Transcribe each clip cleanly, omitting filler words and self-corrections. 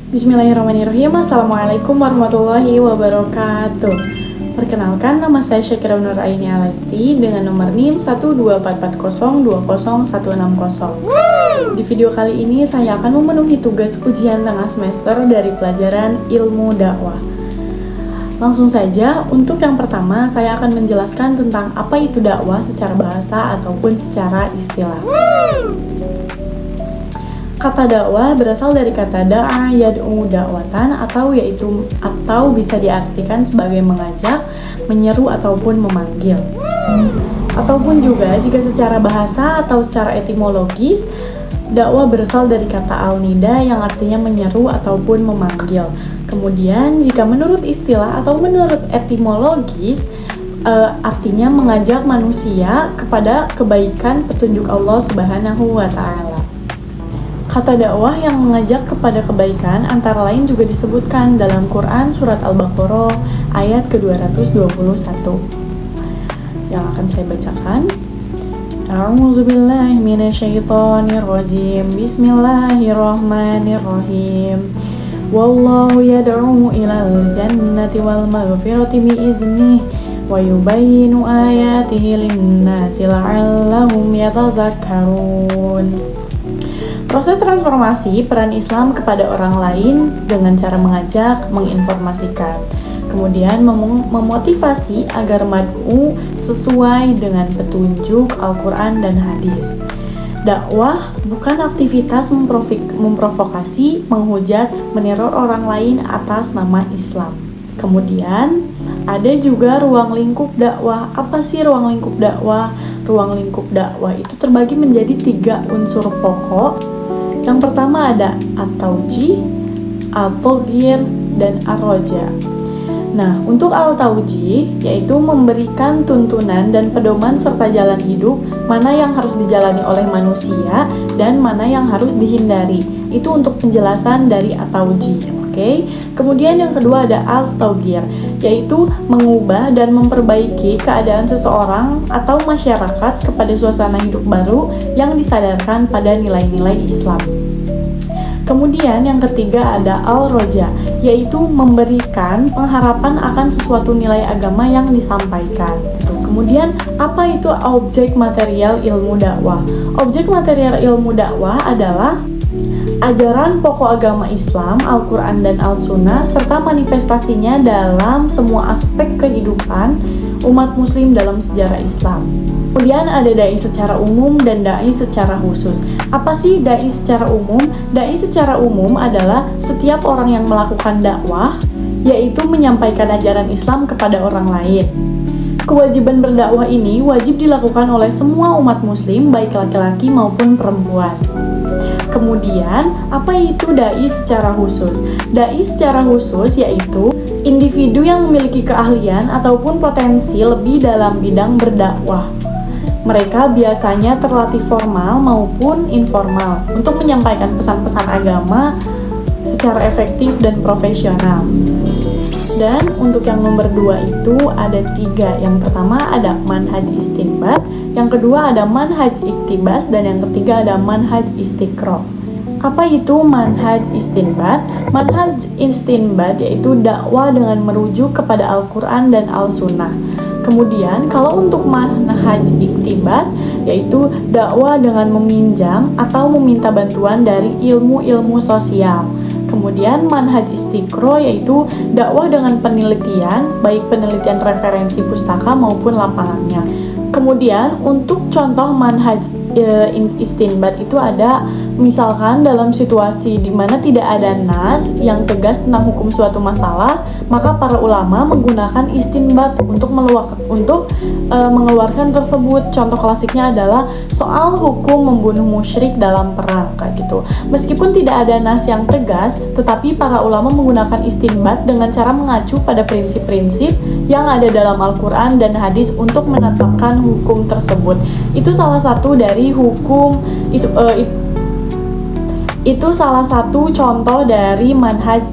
Bismillahirrahmanirrahim. Assalamualaikum warahmatullahi wabarakatuh. Perkenalkan, nama saya Syakira Nur Aini Alesti dengan nomor NIM 12440200160. Di video kali ini saya akan memenuhi tugas ujian tengah semester dari pelajaran ilmu dakwah. Langsung saja, untuk yang pertama saya akan menjelaskan tentang apa itu dakwah secara bahasa ataupun secara istilah. Kata dakwah berasal dari kata da'a yad'u da'watan atau bisa diartikan sebagai mengajak, menyeru ataupun memanggil. Ataupun juga jika secara bahasa atau secara etimologis, dakwah berasal dari kata al-nida yang artinya menyeru ataupun memanggil. Kemudian jika menurut istilah atau menurut etimologis, artinya mengajak manusia kepada kebaikan petunjuk Allah Subhanahu wa Ta'ala. Kata dakwah yang mengajak kepada kebaikan antara lain juga disebutkan dalam Quran surat Al-Baqarah ayat ke-221 yang akan saya bacakan. A'udzubillahi minasyaitonirrajim. Bismillahirrahmanirrahim. Wallahu yad'u ilal jannati wal maghfirati biiznih wa yubayyinu ayatihi lin-nasi la'allahum yatazakkarun. Proses transformasi peran Islam kepada orang lain dengan cara mengajak, menginformasikan, kemudian memotivasi agar mad'u sesuai dengan petunjuk Al-Quran dan hadis. Dakwah bukan aktivitas memprovokasi, menghujat, meneror orang lain atas nama Islam. Kemudian ada juga ruang lingkup dakwah. Apa sih ruang lingkup dakwah? Ruang lingkup dakwah itu terbagi menjadi 3 unsur pokok. Yang pertama ada at-tauji, at-taghyir, dan ar-raja. Nah, untuk al-tauji yaitu memberikan tuntunan dan pedoman serta jalan hidup mana yang harus dijalani oleh manusia dan mana yang harus dihindari. Itu untuk penjelasan dari at-tauji. Oke. Kemudian yang kedua ada al-taghyir, yaitu mengubah dan memperbaiki keadaan seseorang atau masyarakat kepada suasana hidup baru yang disadarkan pada nilai-nilai Islam. Kemudian yang ketiga ada al-roja, yaitu memberikan pengharapan akan sesuatu nilai agama yang disampaikan. Kemudian apa itu objek material ilmu dakwah? Objek material ilmu dakwah adalah ajaran pokok agama Islam, Al-Quran dan Al-Sunnah, serta manifestasinya dalam semua aspek kehidupan umat muslim dalam sejarah Islam. Kemudian ada dai secara umum dan dai secara khusus. Apa sih dai secara umum? Dai secara umum adalah setiap orang yang melakukan dakwah, yaitu menyampaikan ajaran Islam kepada orang lain. Kewajiban berdakwah ini wajib dilakukan oleh semua umat muslim, baik laki-laki maupun perempuan. Kemudian, apa itu dai secara khusus? Dai secara khusus yaitu individu yang memiliki keahlian ataupun potensi lebih dalam bidang berdakwah. Mereka biasanya terlatih formal maupun informal untuk menyampaikan pesan-pesan agama secara efektif dan profesional. Dan untuk yang nomor 2 itu ada 3. Yang pertama ada manhaj istinbat, yang kedua ada manhaj iktibas, dan yang ketiga ada manhaj istiqra. Apa itu manhaj istinbat? Manhaj istinbat yaitu dakwah dengan merujuk kepada Al-Quran dan Al-Sunnah. Kemudian kalau untuk manhaj iktibas yaitu dakwah dengan meminjam atau meminta bantuan dari ilmu-ilmu sosial. Kemudian manhaj istiqra yaitu dakwah dengan penelitian, baik penelitian referensi pustaka maupun lapangannya. Kemudian untuk contoh manhaj istinbat itu ada misalkan dalam situasi di mana tidak ada nas yang tegas tentang hukum suatu masalah, maka para ulama menggunakan istinbat untuk mengeluarkan tersebut. Contoh klasiknya adalah soal hukum membunuh musyrik dalam perang, kayak gitu. Meskipun tidak ada nas yang tegas, tetapi para ulama menggunakan istinbat dengan cara mengacu pada prinsip-prinsip yang ada dalam Al-Quran dan hadis untuk menetapkan hukum tersebut. Itu salah satu dari hukum Itu salah satu contoh dari manhaj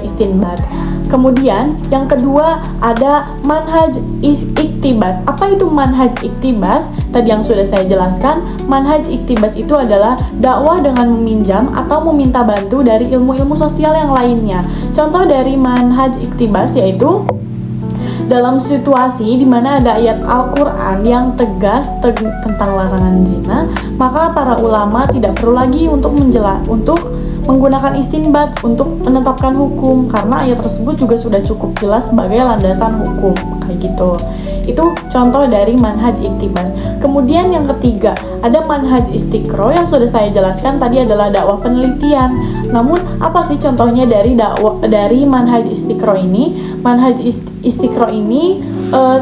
istinbat. Kemudian yang kedua ada manhaj iktibas. Apa itu manhaj iktibas? Tadi yang sudah saya jelaskan, manhaj iktibas itu adalah dakwah dengan meminjam atau meminta bantu dari ilmu-ilmu sosial yang lainnya. Contoh dari manhaj iktibas yaitu dalam situasi di mana ada ayat Al-Quran yang tegas tentang larangan zina, maka para ulama tidak perlu lagi untuk menggunakan istinbat untuk menetapkan hukum, karena ayat tersebut juga sudah cukup jelas sebagai landasan hukum, kayak gitu. Itu contoh dari manhaj iktibas. Kemudian yang ketiga, ada manhaj istiqro yang sudah saya jelaskan tadi adalah dakwah penelitian. Namun apa sih contohnya dari manhaj istiqro ini? Manhaj istiqro ini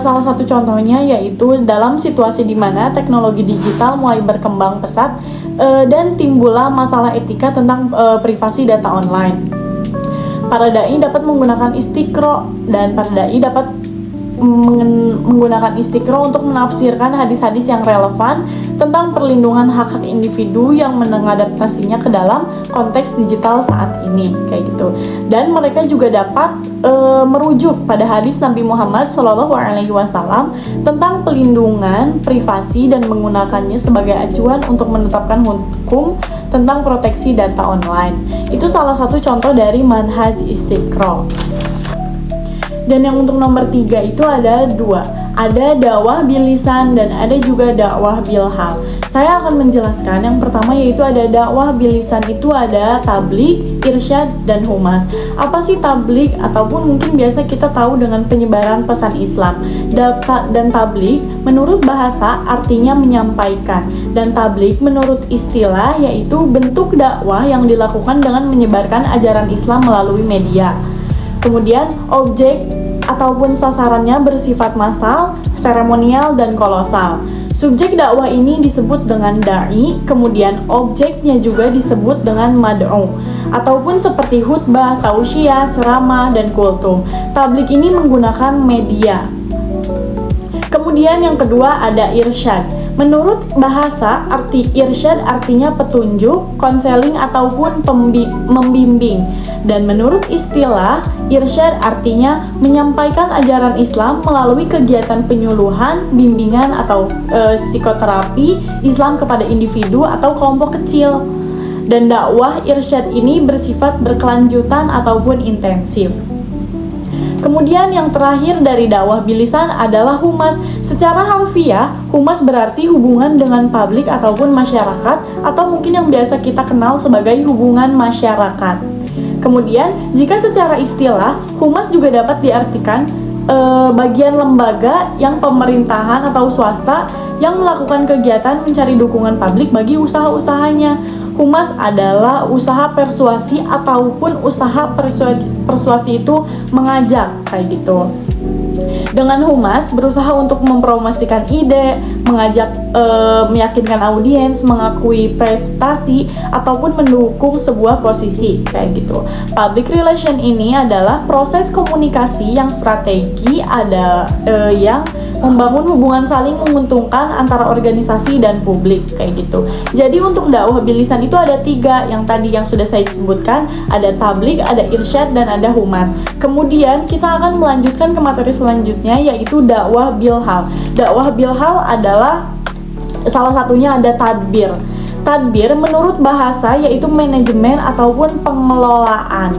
salah satu contohnya yaitu dalam situasi di mana teknologi digital mulai berkembang pesat dan timbullah masalah etika tentang privasi data online. Para dai dapat menggunakan istiqro dan para dai dapat menggunakan istiqro untuk menafsirkan hadis-hadis yang relevan tentang perlindungan hak-hak individu yang mengadaptasinya ke dalam konteks digital saat ini, kayak gitu. Dan mereka juga dapat merujuk pada hadis Nabi Muhammad SAW tentang pelindungan privasi dan menggunakannya sebagai acuan untuk menetapkan hukum tentang proteksi data online. Itu salah satu contoh dari manhaj istiqro. Dan yang untuk nomor 3 itu ada 2. Ada dakwah bil lisan dan ada juga dakwah bil hal. Saya akan menjelaskan yang pertama yaitu ada dakwah bil lisan, itu ada tablik, irsyad, dan humas. Apa sih tablik? Ataupun mungkin biasa kita tahu dengan penyebaran pesan Islam. Dan tablik menurut bahasa artinya menyampaikan, dan tablik menurut istilah yaitu bentuk dakwah yang dilakukan dengan menyebarkan ajaran Islam melalui media. Kemudian objek ataupun sasarannya bersifat massal, seremonial, dan kolosal. Subjek dakwah ini disebut dengan da'i, kemudian objeknya juga disebut dengan mad'u, ataupun seperti khutbah, tausiah, ceramah, dan kultum. Tablik ini menggunakan media. Kemudian yang kedua ada irsyad. Menurut bahasa, arti irsyad artinya petunjuk, konseling, ataupun membimbing. Dan menurut istilah, irsyad artinya menyampaikan ajaran Islam melalui kegiatan penyuluhan, bimbingan, atau psikoterapi Islam kepada individu atau kelompok kecil. Dan dakwah irsyad ini bersifat berkelanjutan ataupun intensif. Kemudian yang terakhir dari dakwah bilisan adalah humas. Secara harfiah, humas berarti hubungan dengan publik ataupun masyarakat, atau mungkin yang biasa kita kenal sebagai hubungan masyarakat. Kemudian, jika secara istilah, humas juga dapat diartikan bagian lembaga yang pemerintahan atau swasta yang melakukan kegiatan mencari dukungan publik bagi usaha-usahanya. Humas adalah usaha persuasi ataupun usaha persuasi itu mengajak, kayak gitu. Dengan humas berusaha untuk mempromosikan ide, mengajak meyakinkan audiens, mengakui prestasi ataupun mendukung sebuah posisi, kayak gitu. Public relation ini adalah proses komunikasi yang strategi, yang membangun hubungan saling menguntungkan antara organisasi dan publik, kayak gitu. Jadi untuk dakwah bilisan itu ada 3 yang tadi yang sudah saya sebutkan, ada tablik, ada irsyad, dan ada humas. Kemudian kita akan melanjutkan ke materi selanjutnya yaitu dakwah bilhal. Dakwah bilhal adalah salah satunya ada tadbir. Tadbir menurut bahasa yaitu manajemen ataupun pengelolaan.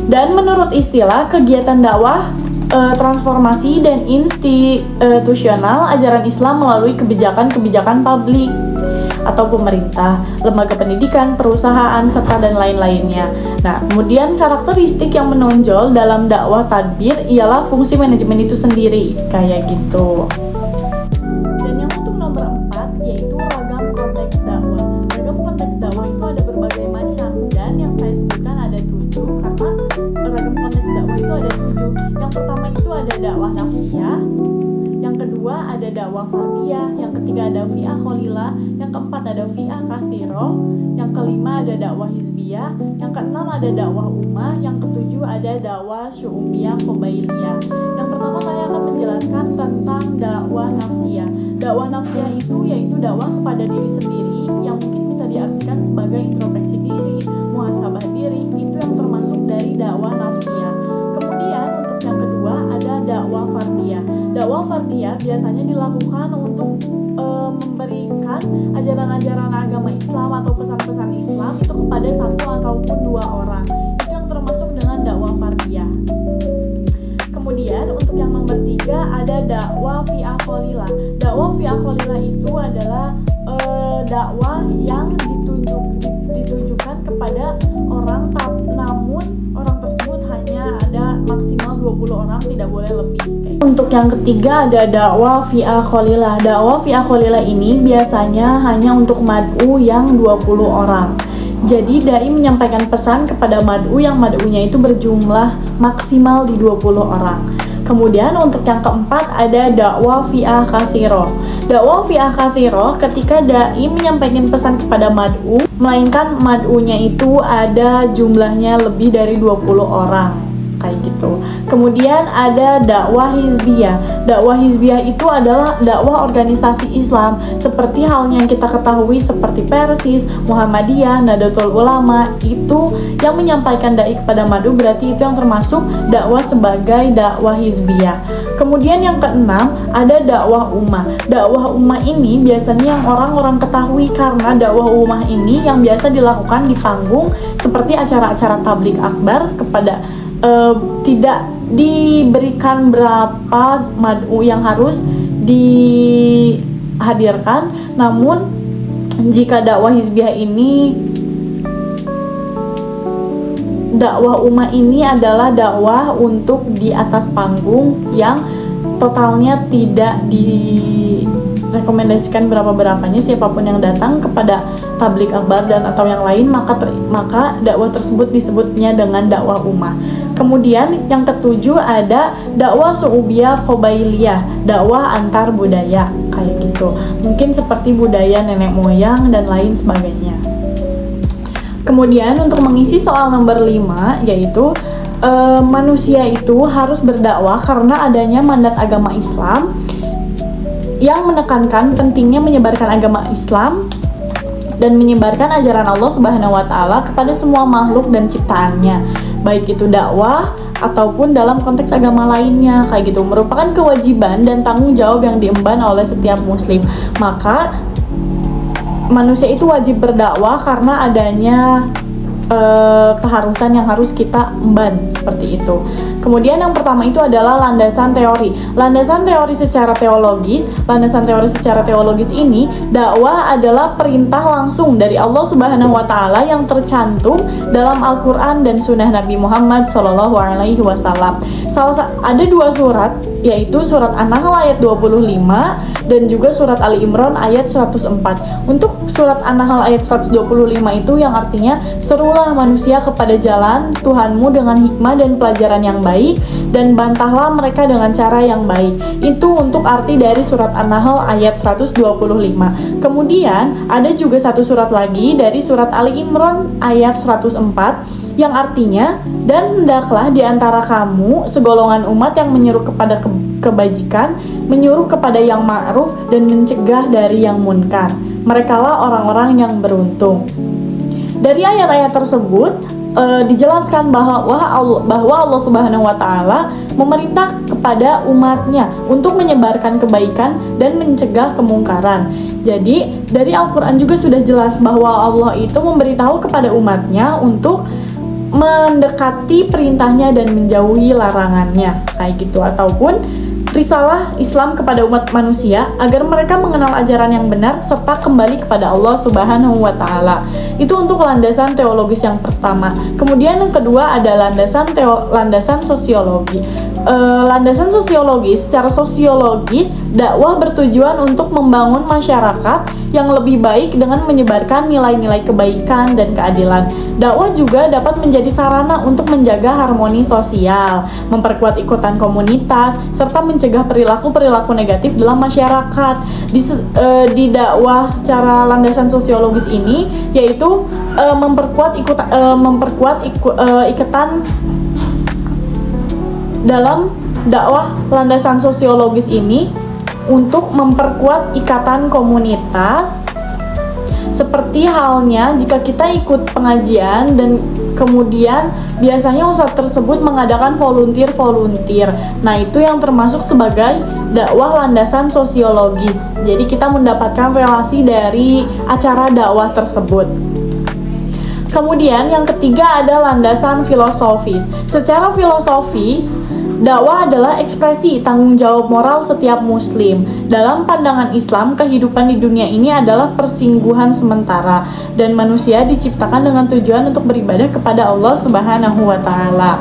Dan menurut istilah kegiatan dakwah transformasi dan institusional ajaran Islam melalui kebijakan-kebijakan publik atau pemerintah, lembaga pendidikan, perusahaan, serta dan lain-lainnya. Nah, kemudian karakteristik yang menonjol dalam dakwah tadbir ialah fungsi manajemen itu sendiri, kayak gitu. Dan yang untuk nomor 4 yaitu ragam konteks dakwah. Ragam konteks dakwah itu ada berbagai macam, dan yang saya sebutkan ada 7 karena ragam konteks dakwah itu ada 7. Yang pertama itu ada dakwah nafsiyah, yang kedua ada dakwah fardiyah, yang ketiga ada fi'ah qalilah, yang keempat ada fi'ah katsiroh, yang kelima ada dakwah hizbiyah, yang keenam ada dakwah ummah, yang ketujuh ada dakwah syu'ubiyah qabailiyah. Yang pertama saya akan menjelaskan tentang dakwah nafsiyah. Dakwah nafsiyah itu yaitu dakwah kepada diri sendiri yang mungkin bisa diartikan sebagai biasanya dilakukan untuk memberikan ajaran-ajaran agama Islam atau pesan-pesan Islam itu kepada satu ataupun dua orang. Itu yang termasuk dengan dakwah fardiyah. Kemudian untuk yang nomor 3 ada dakwah fi aqalilah. Dakwah fi aqalilah itu adalah dakwah yang ditujukan kepada orang, namun orang tersebut hanya ada maksimal 20 orang, tidak boleh lebih. Untuk yang ketiga ada dakwah fi aqalilah. Dakwah fi aqalilah ini biasanya hanya untuk mad'u yang 20 orang. Jadi dai menyampaikan pesan kepada mad'u yang mad'unya itu berjumlah maksimal di 20 orang. Kemudian untuk yang keempat ada dakwah fi'ah katsiro. Dakwah fi'ah katsiro ketika dai menyampaikan pesan kepada mad'u, melainkan mad'unya itu ada jumlahnya lebih dari 20 orang. Kayak gitu. Kemudian ada dakwah hizbiyah. Dakwah hizbiyah itu adalah dakwah organisasi Islam seperti halnya yang kita ketahui seperti Persis, Muhammadiyah, Nahdlatul Ulama. Itu yang menyampaikan dai kepada mad'u, berarti itu yang termasuk dakwah sebagai dakwah hizbiyah. Kemudian yang keenam ada dakwah ummah. Dakwah ummah ini biasanya yang orang-orang ketahui karena dakwah ummah ini yang biasa dilakukan di panggung seperti acara-acara tabligh akbar kepada tidak diberikan berapa mad'u yang harus dihadirkan. Namun jika dakwah hizbiyah ini, dakwah ummah ini adalah dakwah untuk di atas panggung yang totalnya tidak direkomendasikan berapa-berapanya, siapapun yang datang kepada tabligh akbar dan atau yang lain maka dakwah tersebut disebutnya dengan dakwah ummah. Kemudian yang ketujuh ada dakwah su'ubiyah qabailiyah, dakwah antar budaya kayak gitu. Mungkin seperti budaya nenek moyang dan lain sebagainya. Kemudian untuk mengisi soal nomor 5 yaitu manusia itu harus berdakwah karena adanya mandat agama Islam yang menekankan pentingnya menyebarkan agama Islam dan menyebarkan ajaran Allah Subhanahu wa taala kepada semua makhluk dan ciptaannya, baik itu dakwah ataupun dalam konteks agama lainnya kayak gitu, merupakan kewajiban dan tanggung jawab yang diemban oleh setiap muslim. Maka manusia itu wajib berdakwah karena adanya keharusan yang harus kita emban seperti itu. Kemudian yang pertama itu adalah landasan teori. Landasan teori secara teologis. Landasan teori secara teologis ini, dakwah adalah perintah langsung dari Allah Subhanahu wa taala yang tercantum dalam Al-Qur'an dan sunnah Nabi Muhammad SAW. Ada dua surat, yaitu surat An-Nahl ayat 25 dan juga surat Ali Imran ayat 104. Untuk surat An-Nahl ayat 125 itu yang artinya, serulah manusia kepada jalan Tuhanmu dengan hikmah dan pelajaran yang baik, dan bantahlah mereka dengan cara yang baik. Itu untuk arti dari surat An-Nahl ayat 125. Kemudian ada juga satu surat lagi dari surat Ali Imran ayat 104 yang artinya, dan hendaklah di antara kamu segolongan umat yang menyeru kepada kebajikan, menyuruh kepada yang ma'ruf dan mencegah dari yang munkar. Merekalah orang-orang yang beruntung. Dari ayat-ayat tersebut dijelaskan bahwa Allah Subhanahu wa taala memerintah kepada umatnya untuk menyebarkan kebaikan dan mencegah kemungkaran. Jadi dari Al-Qur'an juga sudah jelas bahwa Allah itu memberitahu kepada umatnya untuk mendekati perintahnya dan menjauhi larangannya kayak gitu, ataupun risalah Islam kepada umat manusia agar mereka mengenal ajaran yang benar serta kembali kepada Allah Subhanahu wa taala. Itu untuk landasan teologis yang pertama. Kemudian yang kedua ada landasan sosiologi. Landasan sosiologis, secara sosiologis dakwah bertujuan untuk membangun masyarakat yang lebih baik dengan menyebarkan nilai-nilai kebaikan dan keadilan. Dakwah juga dapat menjadi sarana untuk menjaga harmoni sosial, memperkuat ikutan komunitas, serta mencegah perilaku-perilaku negatif dalam masyarakat. Di dakwah secara landasan sosiologis ini yaitu memperkuat ikatan dalam dakwah landasan sosiologis ini untuk memperkuat ikatan komunitas Seperti halnya jika kita ikut pengajian dan kemudian biasanya ustadz tersebut mengadakan volunteer. Nah, itu yang termasuk sebagai dakwah landasan sosiologis. Jadi kita mendapatkan relasi dari acara dakwah tersebut. Kemudian yang ketiga ada landasan filosofis. Secara filosofis, dakwah adalah ekspresi tanggung jawab moral setiap muslim. Dalam pandangan Islam, kehidupan di dunia ini adalah persingguhan sementara dan manusia diciptakan dengan tujuan untuk beribadah kepada Allah Subhanahu wa taala.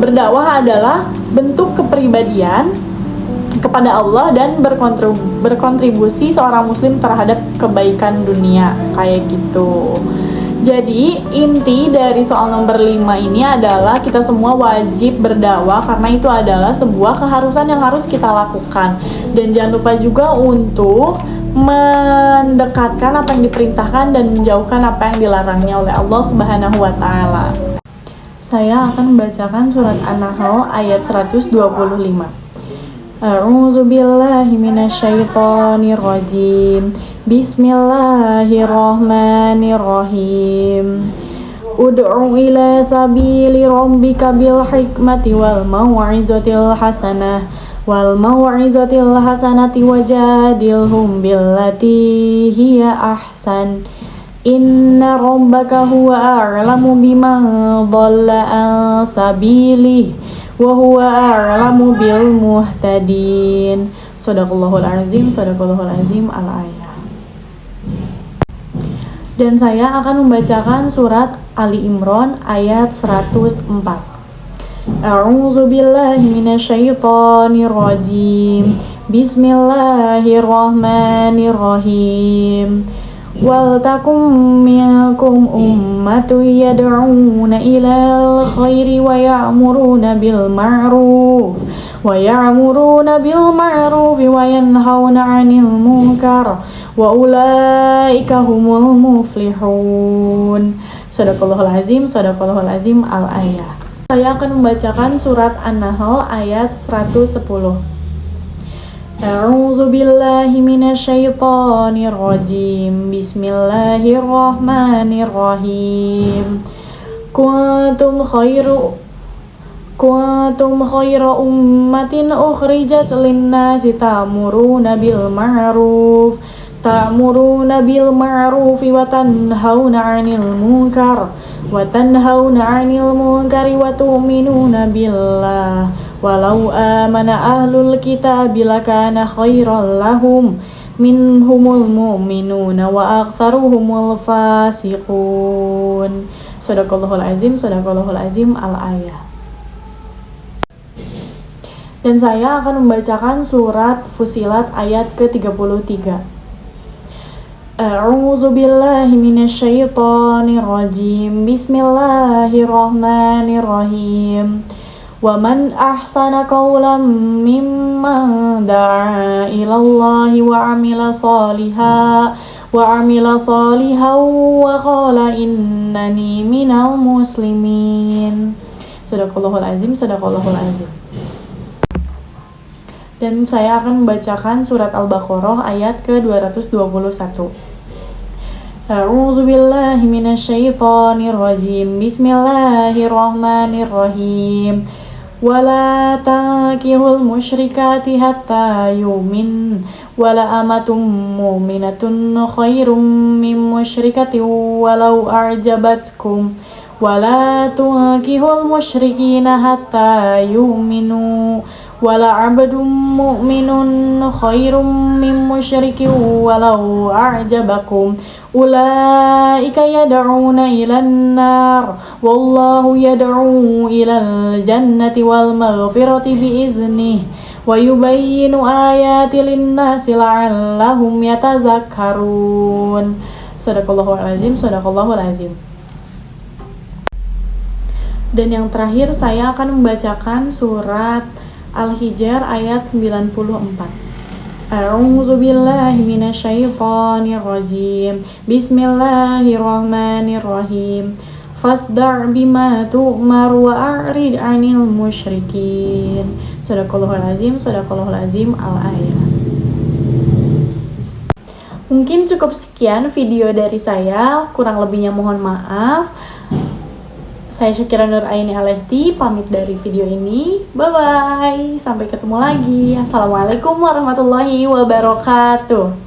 Berdakwah adalah bentuk kepribadian kepada Allah dan berkontribusi seorang muslim terhadap kebaikan dunia, kayak gitu. Jadi inti dari soal nomor 5 ini adalah kita semua wajib berdakwah karena itu adalah sebuah keharusan yang harus kita lakukan. Dan jangan lupa juga untuk mendekatkan apa yang diperintahkan dan menjauhkan apa yang dilarangnya oleh Allah Subhanahu wa taala. Saya akan membacakan surat An-Nahl ayat 125. A'udzu billahi minasyaitonir rajim. Bismillahirrahmanirrahim. Ud'u ila sabili rabbika bil hikmati wal mau'izatil hasanati wajadilhum billati hiya ahsan. Inna rabbaka huwa a'lamu biman dhalla an sabilihi wa huwa a'lamu bil muhtadin. Shadaqallahul azim al-ayah. Dan saya akan membacakan surat Ali Imran ayat 104. A'udzu billahi minasyaitonir rajim. Bismillahirrahmanirrahim. Wal takum minkum ummatun yad'una ilal khairi wa ya'muruna bil ma'ruf wa yanhauna 'anil munkar wa ulaika humul muflihun. Shadaqallahul azim al-ayah. Saya akan membacakan surat An-Nahl ayat 110. A'udzu billahi minasyaitonir rajim. Bismillahirrahmanirrahim. Kuntum khairu ummatin ukhrijat lin-nasi ta'muruna bil ma'ruf wa tanhauna 'anil munkari wa tu'minuna billah. Walau amana ahlul kitabi lakana khairan lahum minhumul mu'minuna wa aktsaruhumul fasiqun. Shadaqallahul azim al-ayah. Dan saya akan membacakan surat Fussilat ayat ke-33. A'udzu billahi minasyaitonir rajim. Bismillahirrahmanirrahim. Wa man ahsana qawlan mimman da'a ila Allahi wa 'amila shalihan wa qala innani minal muslimin. Shadaqallahul azim. Dan saya akan membacakan surat Al-Baqarah ayat ke-221. A'udzu billahi minasyaitonir rajim. Bismillahirrahmanirrahim. Wala tankihul musyrikati hatta yu'min wala amatum mu'minatun khairum min musyrikatin walau a'jabatkum wala tankihul musyrikina hatta yu'minu wala 'abdun mu'minun khairum min musyrikin walau a'jabakum. Ulaika yad'una ilan nar wallahu yad'u ilal jannati wal maghfirati biiznih wa yubayyinu ayati lin-nasi la'allahum yatazakkarun. Shadaqallahul azim. Dan yang terakhir saya akan membacakan surat Al-Hijr ayat 94. A'udzu billahi minasyaitonir rajim. Bismillahirrahmanirrahim. Fasda' bima tu'mar wa a'rid 'anil musyrikin. Shadaqallahul azim al-ayah. Mungkin cukup sekian video dari saya, kurang lebihnya mohon maaf. Saya Syakira Nur Aini Alesti, pamit dari video ini. Bye-bye, sampai ketemu lagi. Assalamualaikum warahmatullahi wabarakatuh.